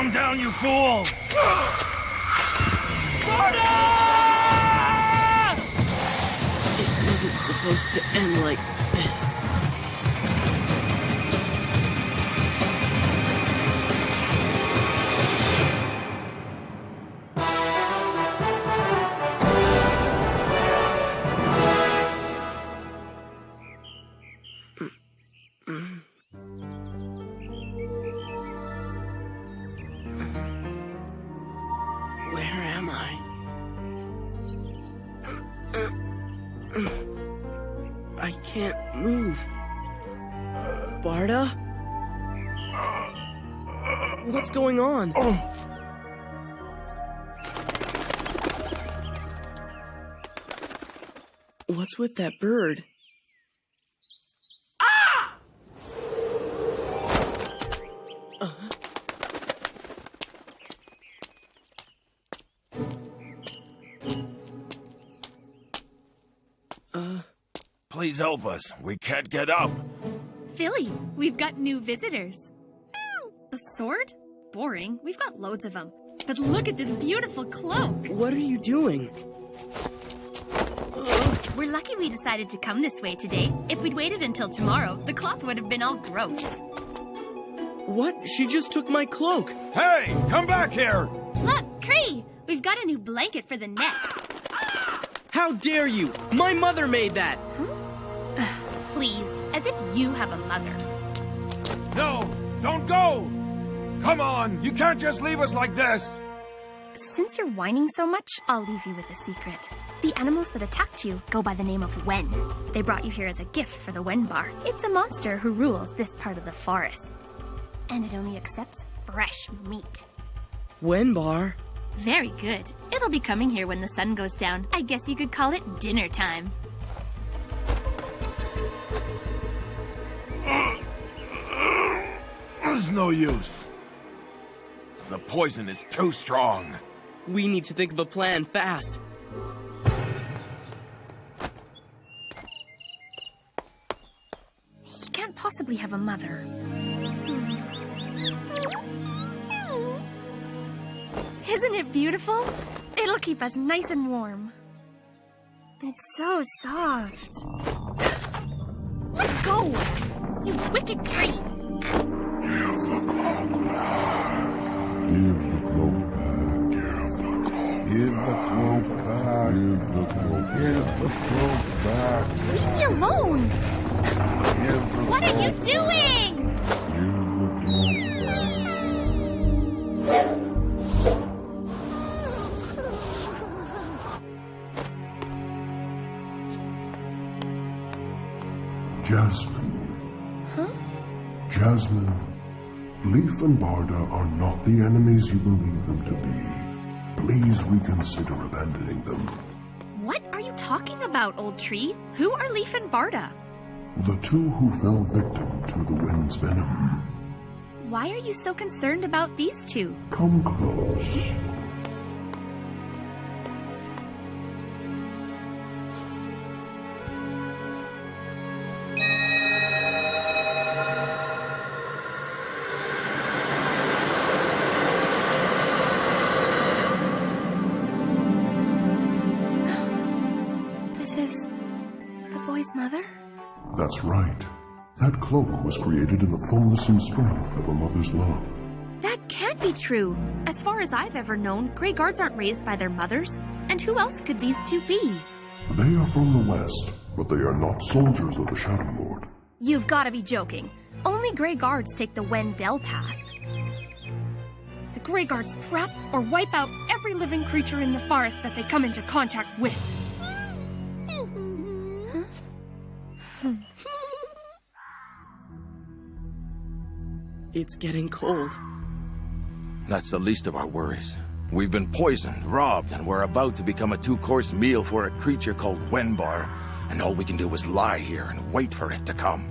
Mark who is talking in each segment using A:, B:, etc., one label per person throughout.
A: Calm down, you fool! Barda!
B: It wasn't supposed to end like this. Where am I? I can't move. Barda? What's going on? What's with that bird?
A: Please help us. We can't get up.
C: Philly, we've got new visitors. A sword? Boring. We've got loads of them. But look at this beautiful cloak.
B: What are you doing?
C: We're lucky we decided to come this way today. If we'd waited until tomorrow, the cloth would have been all gross.
B: What? She just took my cloak.
A: Hey, come back here!
C: Look, Cree! We've got a new blanket for the nest.
B: How dare you? My mother made that!
C: Please, as if you have a mother.
A: No, don't go! Come on, you can't just leave us like this!
C: Since you're whining so much, I'll leave you with a secret. The animals that attacked you go by the name of Wen. They brought you here as a gift for the Wen Bar. It's a monster who rules this part of the forest. And it only accepts fresh meat.
B: Wenbar?
C: Very good. It'll be coming here when the sun goes down. I guess you could call it dinner time.
A: There's no use. The poison is too strong.
B: We need to think of a plan fast.
C: He can't possibly have a mother. Isn't it beautiful? It'll keep us nice and warm. It's so soft. Let go! You wicked tree!
D: Give the cloak back. Give the cloak back. Give the cloak back. Give the cloak back. Give the cloak back.
C: Leave me alone!
D: Give the
C: What are you doing?
D: Give the cloak back. Jasmine.
C: Huh?
D: Jasmine, Lief and Barda are not the enemies you believe them to be. Please reconsider abandoning them.
C: What are you talking about, old tree? Who are Lief and Barda?
D: The two who fell victim to the wind's venom.
C: Why are you so concerned about these two?
D: Come close.
C: This is the boy's mother?
D: That's right. That cloak was created in the fullness and strength of a mother's love.
C: That can't be true. As far as I've ever known, Grey Guards aren't raised by their mothers. And who else could these two be?
D: They are from the West, but they are not soldiers of the Shadow Lord.
C: You've got to be joking. Only Grey Guards take the Wendell path. The Grey Guards trap or wipe out every living creature in the forest that they come into contact with.
B: It's getting cold.
A: That's the least of our worries. We've been poisoned, robbed, and we're about to become a two-course meal for a creature called Wenbar. And all we can do is lie here and wait for it to come.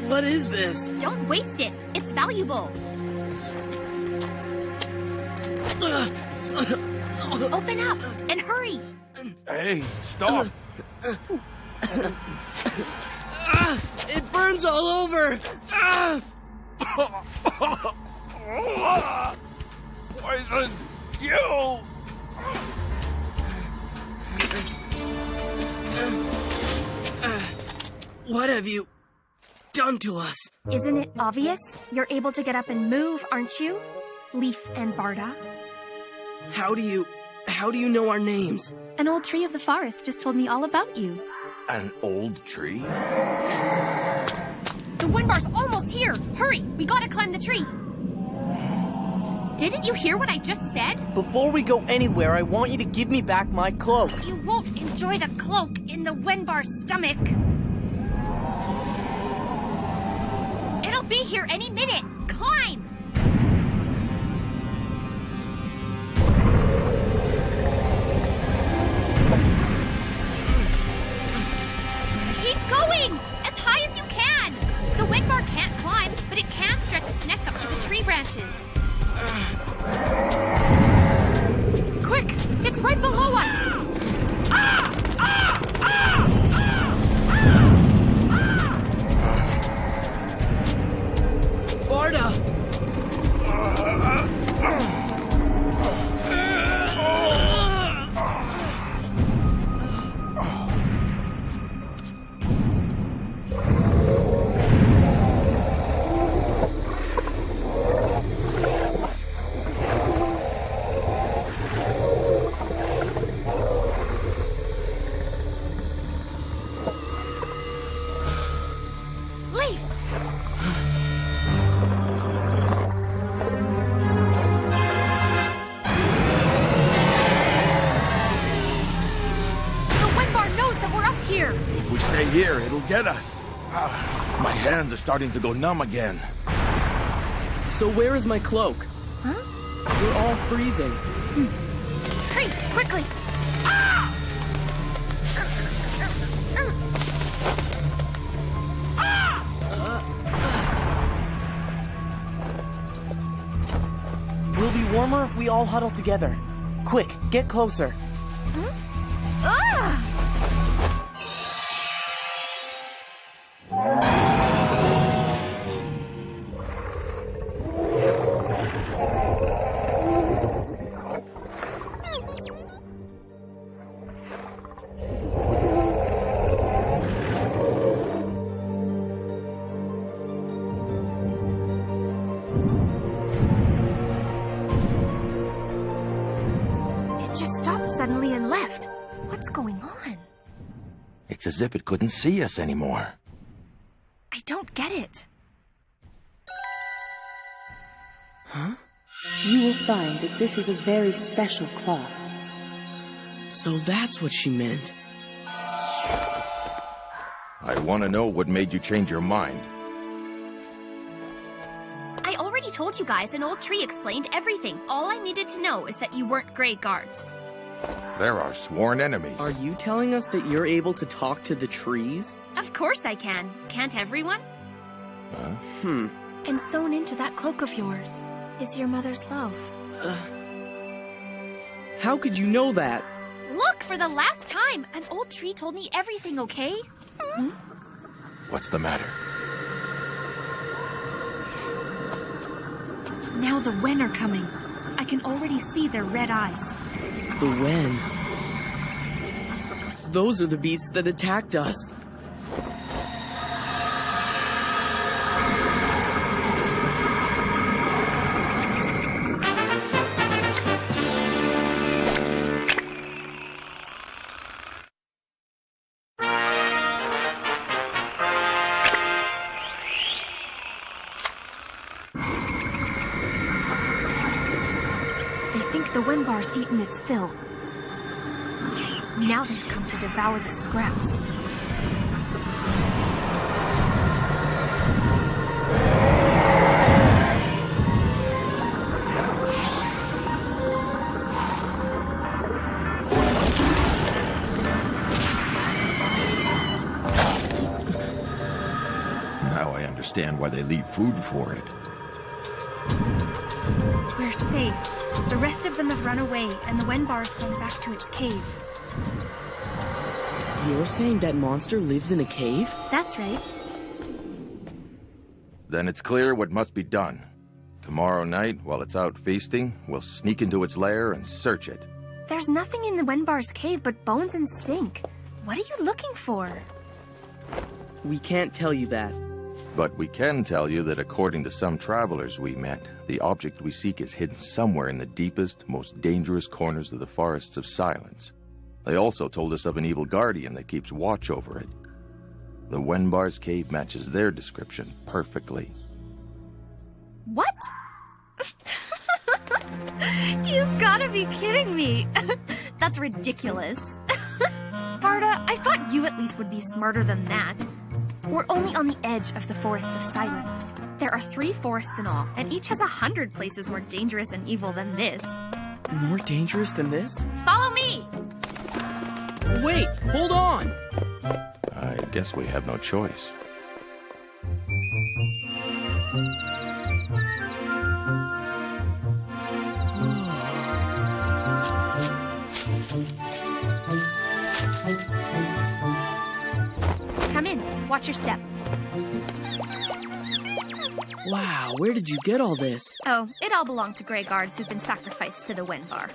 B: What is this?
C: Don't waste it. It's valuable. Open up and hurry.
A: Hey, stop!
B: It burns all over!
A: Poison you!
B: What have you done to us?
C: Isn't it obvious? You're able to get up and move, aren't you? Lief and Barda.
B: How do you know our names?
C: An old tree of the forest just told me all about you.
A: An old tree?
C: The Wenbar's almost here! Hurry! We gotta climb the tree! Didn't you hear what I just said?
E: Before we go anywhere, I want you to give me back my cloak.
C: You won't enjoy the cloak in the Wenbar's stomach. It'll be here any minute. Climb! Keep going! As high as you can! The Wenbar can't climb, but it can stretch its neck up to the tree branches. Quick! It's right below us!
B: Barda!
C: Lief! The Wenbar knows that we're up here!
A: If we stay here, it'll get us. My hands are starting to go numb again.
B: So where is my cloak?
C: Huh?
B: We're all freezing.
C: Hurry, quickly!
E: We'll be warmer if we all huddle together. Quick, get closer.
C: Ah! It just stopped suddenly and left. What's going on?
A: It's as if it couldn't see us anymore.
C: I don't get it.
F: You will find that this is a very special cloth.
B: So that's what she meant.
A: I want to know what made you change your mind.
C: I already told you guys an old tree explained everything. All I needed to know is that you weren't Grey Guards.
A: They're our sworn enemies.
B: Are you telling us that you're able to talk to the trees?
C: Of course I can. Can't everyone?
A: Huh?
C: And sewn into that cloak of yours is your mother's love.
B: How could you know that?
C: Look, for the last time, an old tree told me everything, okay?
A: What's the matter?
C: Now the Wen are coming. I can already see their red eyes.
B: The Wen. Those are the beasts that attacked us.
C: The Wenbar's eaten its fill. Now they've come to devour the scraps.
A: Now I understand why they leave food for it.
C: We're safe. The rest of them have run away, and the Wenbar's going back to its cave.
E: You're saying that monster lives in a cave?
C: That's right.
A: Then it's clear what must be done. Tomorrow night, while it's out feasting, we'll sneak into its lair and search it.
C: There's nothing in the Wenbar's cave but bones and stink. What are you looking for?
E: We can't tell you that.
A: But we can tell you that according to some travelers we met, the object we seek is hidden somewhere in the deepest, most dangerous corners of the Forests of Silence. They also told us of an evil guardian that keeps watch over it. The Wenbar's cave matches their description perfectly.
C: What? You've gotta be kidding me. That's ridiculous. Barda, I thought you at least would be smarter than that. We're only on the edge of the Forests of Silence. There are 3 forests in all, and each has 100 places more dangerous and evil than this.
E: More dangerous than this?
C: Follow me!
E: Wait, hold on!
A: I guess we have no choice.
C: Come in. Watch your step.
E: Wow, where did you get all this?
C: Oh, it all belonged to Grey Guards who've been sacrificed to the Wenbar.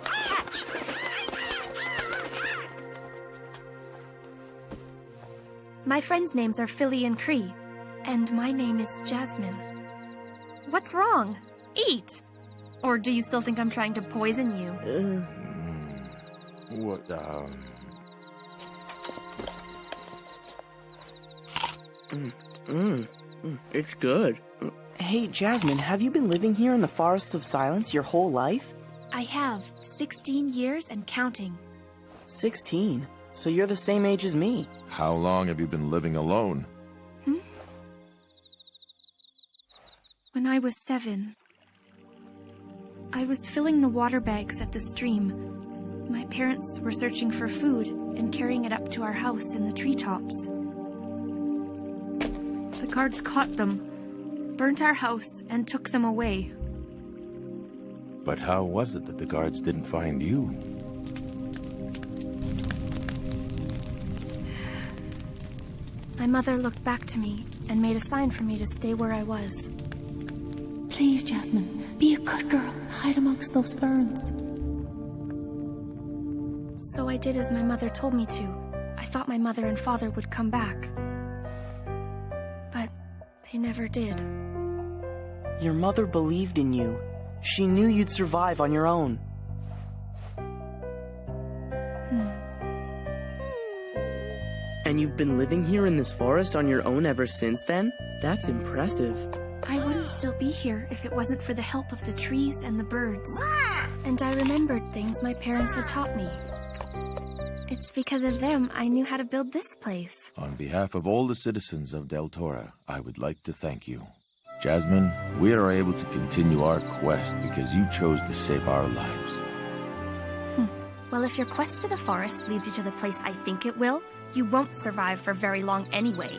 C: Catch. My friends' names are Philly and Cree, and my name is Jasmine. What's wrong? Eat! Or do you still think I'm trying to poison you?
A: What,
E: It's good. Hey, Jasmine, have you been living here in the Forests of Silence your whole life?
C: I have 16 years and counting.
E: 16? So you're the same age as me.
A: How long have you been living alone?
C: When I was 7, I was filling the water bags at the stream. My parents were searching for food and carrying it up to our house in the treetops. The guards caught them, burnt our house, and took them away.
A: But how was it that the guards didn't find you?
C: My mother looked back to me and made a sign for me to stay where I was.
F: Please, Jasmine, be a good girl and hide amongst those ferns.
C: So I did as my mother told me to. I thought my mother and father would come back. But they never did.
E: Your mother believed in you. She knew you'd survive on your own. And you've been living here in this forest on your own ever since then? That's impressive.
C: I wouldn't still be here if it wasn't for the help of the trees and the birds. And I remembered things my parents had taught me. It's because of them I knew how to build this place.
A: On behalf of all the citizens of Deltora, I would like to thank you. Jasmine, we are able to continue our quest because you chose to save our lives.
C: Well, if your quest to the forest leads you to the place I think it will, you won't survive for very long anyway.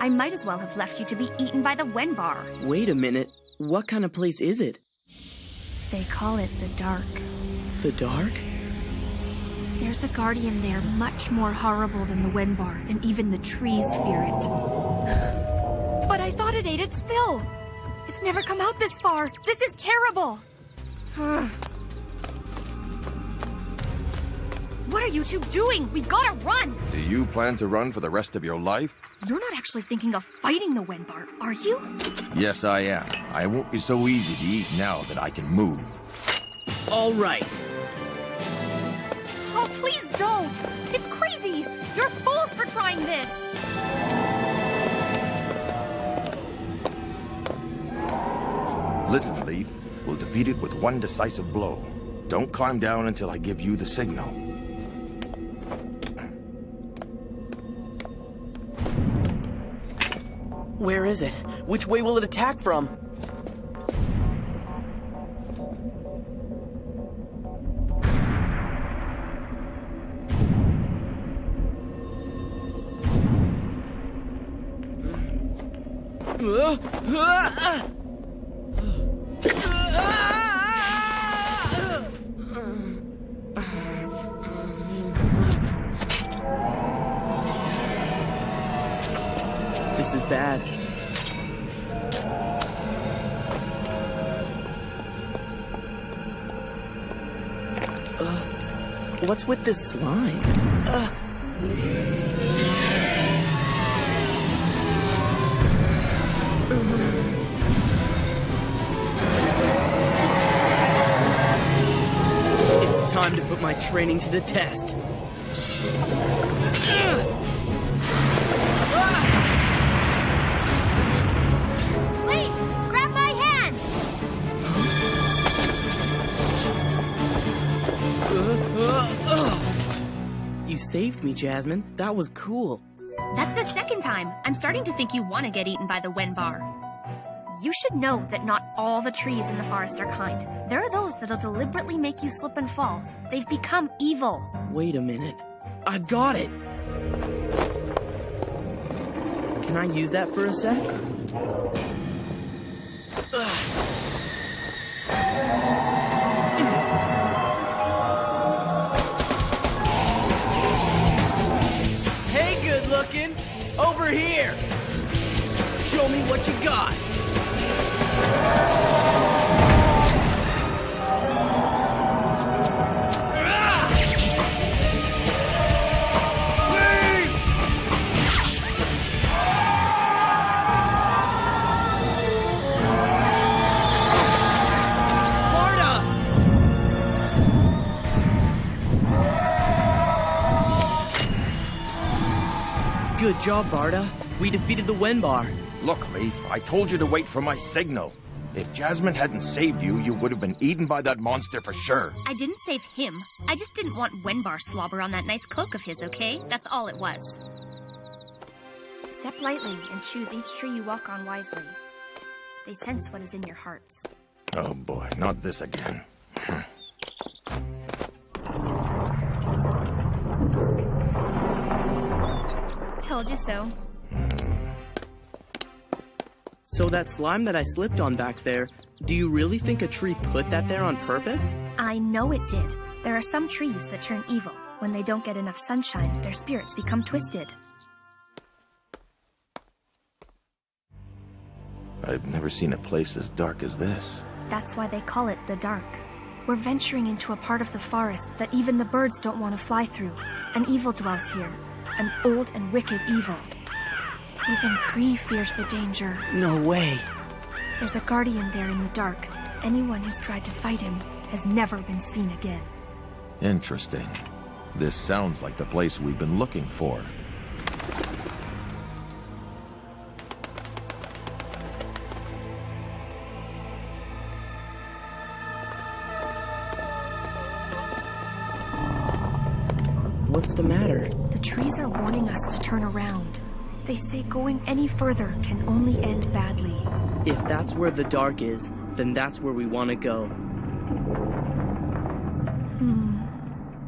C: I might as well have left you to be eaten by the Wenbar.
E: Wait a minute. What kind of place is it?
C: They call it the Dark.
E: The Dark?
C: There's a guardian there much more horrible than the Wenbar, and even the trees fear it. But I thought it ate its fill. It's never come out this far. This is terrible. What are you two doing? We gotta run!
A: Do you plan to run for the rest of your life?
C: You're not actually thinking of fighting the Wenbar, are you?
A: Yes, I am. I won't be so easy to eat now that I can move.
E: All right.
C: Oh, please don't! It's crazy! You're fools for trying this!
A: Listen, Lief. We'll defeat it with one decisive blow. Don't climb down until I give you the signal.
E: Where is it? Which way will it attack from? This is bad. What's with this slime? It's time to put my training to the test.
C: Lief, grab my hand!
E: You saved me, Jasmine. That was cool.
C: That's the second time. I'm starting to think you want to get eaten by the Wenbar. You should know that not all the trees in the forest are kind. There are those that'll deliberately make you slip and fall. They've become evil.
E: Wait a minute. I've got it! Can I use that for a sec? Hey, good looking! Over here! Show me what you got! Good job, Barda. We defeated the Wenbar.
A: Look, Lief, I told you to wait for my signal. If Jasmine hadn't saved you, you would have been eaten by that monster for sure.
C: I didn't save him. I just didn't want Wenbar slobber on that nice cloak of his, okay? That's all it was. Step lightly and choose each tree you walk on wisely. They sense what is in your hearts.
A: Oh boy, not this again.
C: Told you so.
E: So that slime that I slipped on back there, do you really think a tree put that there on purpose?
C: I know it did. There are some trees that turn evil. When they don't get enough sunshine, their spirits become twisted.
A: I've never seen a place as dark as this.
C: That's why they call it the Dark. We're venturing into a part of the forests that even the birds don't want to fly through. An evil dwells here. An old and wicked evil. Even Kree fears the danger.
E: No way.
C: There's a guardian there in the dark. Anyone who's tried to fight him has never been seen again.
A: Interesting. This sounds like the place we've been looking for.
E: What's the matter?
C: The trees are warning us to turn around. They say going any further can only end badly.
E: If that's where the dark is, then that's where we want to go.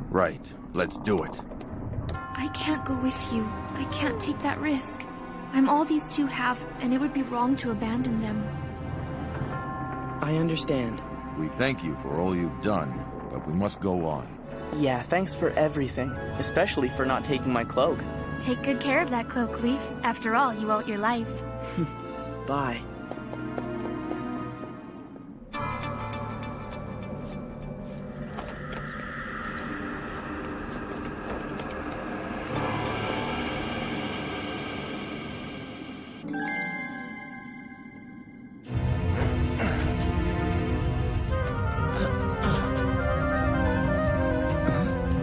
A: Right. Let's do it.
C: I can't go with you. I can't take that risk. I'm all these two have, and it would be wrong to abandon them.
E: I understand.
A: We thank you for all you've done, but we must go on.
E: Yeah, thanks for everything. Especially for not taking my cloak.
C: Take good care of that cloak, Lief. After all, you owe it your life.
E: Bye.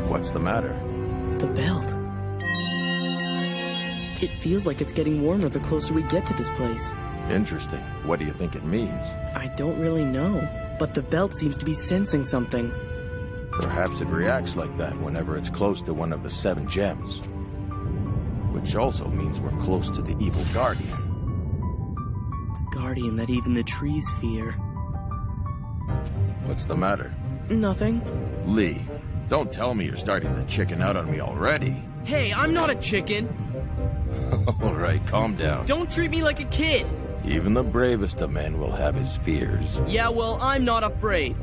A: What's the matter?
E: The belt. It feels like it's getting warmer the closer we get to this place.
A: Interesting. What do you think it means?
E: I don't really know, but the belt seems to be sensing something.
A: Perhaps it reacts like that whenever it's close to one of the 7 gems. Which also means we're close to the evil guardian.
E: The guardian that even the trees fear.
A: What's the matter?
E: Nothing.
A: Lee, don't tell me you're starting to chicken out on me already.
E: Hey, I'm not a chicken!
A: All right, calm down.
E: Don't treat me like a kid!
A: Even the bravest of men will have his fears.
E: Yeah, well, I'm not afraid.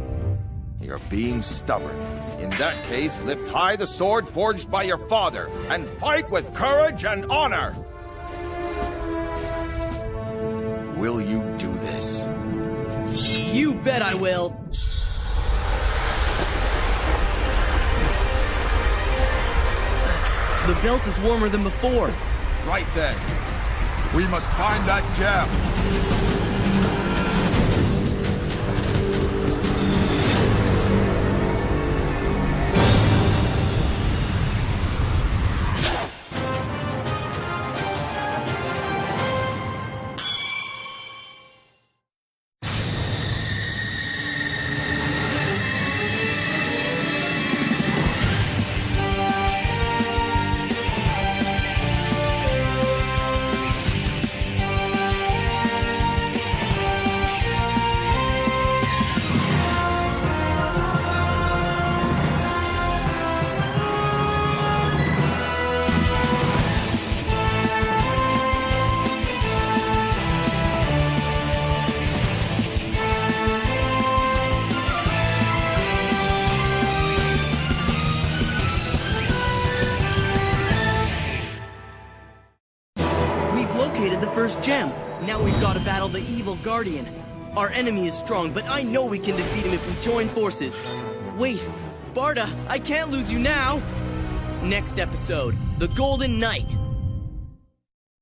A: You're being stubborn. In that case, lift high the sword forged by your father, and fight with courage and honor! Will you do this?
E: You bet I will. The belt is warmer than before.
A: Right then. We must find that gem.
E: First gem. Now we've got to battle the evil guardian. Our enemy is strong, but I know we can defeat him if we join forces. Wait, Barda, I can't lose you now! Next episode, the Golden Knight.